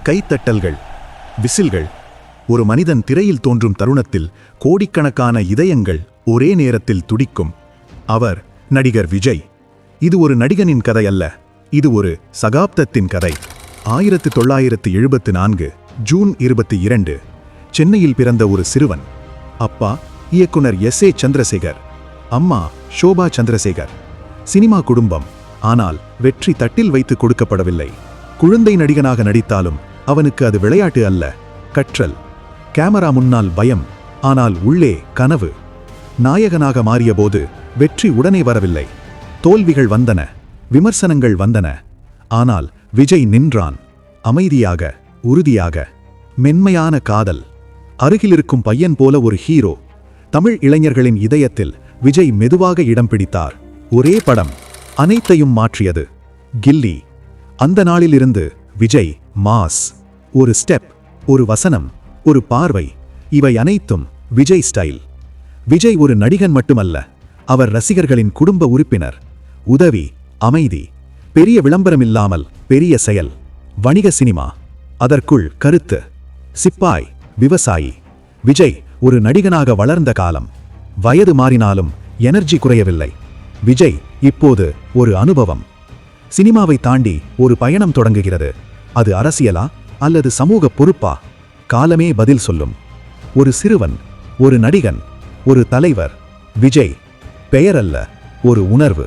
கைத்தட்டல்கள், விசில்கள். ஒரு மனிதன் திரையில் தோன்றும் தருணத்தில் கோடிக்கணக்கான இதயங்கள் ஒரே நேரத்தில் துடிக்கும். அவர் நடிகர் விஜய். இது ஒரு நடிகனின் கதை அல்ல, இது ஒரு சகாப்தத்தின் கதை. 1974 ஜூன் 22 சென்னையில் பிறந்த ஒரு சிறுவன். அப்பா இயக்குனர் எஸ். ஏ. சந்திரசேகர், அம்மா ஷோபா சந்திரசேகர். சினிமா குடும்பம், ஆனால் வெற்றி தட்டில் வைத்து கொடுக்கப்படவில்லை. குழந்தை நடிகனாக நடித்தாலும் அவனுக்கு அது விளையாட்டு அல்ல, கற்றல். கேமரா முன்னால் பயம், ஆனால் உள்ளே கனவு. நாயகனாக மாறியபோது வெற்றி உடனே வரவில்லை. தோல்விகள் வந்தன, விமர்சனங்கள் வந்தன. ஆனால் விஜய் நின்றான், அமைதியாக, உறுதியாக. மென்மையான காதல். அருகிலிருக்கும் பையன் போல ஒரு ஹீரோ. தமிழ் இளைஞர்களின் இதயத்தில் விஜய் மெதுவாக இடம் பிடித்தார். ஒரே படம் அனைத்தையும் மாற்றியது, கில்லி. அந்த நாளிலிருந்து விஜய் மாஸ். ஒரு ஸ்டெப், ஒரு வசனம், ஒரு பார்வை, இவை அனைத்தும் விஜய் ஸ்டைல். விஜய் ஒரு நடிகன் மட்டுமல்ல, அவர் ரசிகர்களின் குடும்ப உறுப்பினர். உதவி, அமைதி, பெரிய விளம்பரமில்லாமல் பெரிய செயல். வணிக சினிமா, அதற்குள் கருத்து. சிப்பாய், விவசாயி. விஜய் ஒரு நடிகனாக வளர்ந்த காலம். வயது மாறினாலும் எனர்ஜி குறையவில்லை. விஜய் இப்போது ஒரு அனுபவம். சினிமாவை தாண்டி ஒரு பயணம் தொடங்குகிறது. அது அரசியலா அல்லது சமூக பொறுப்பா? காலமே பதில் சொல்லும். ஒரு சிறுவன், ஒரு நடிகன், ஒரு தலைவர். விஜய் பெயரல்ல, ஒரு உணர்வு.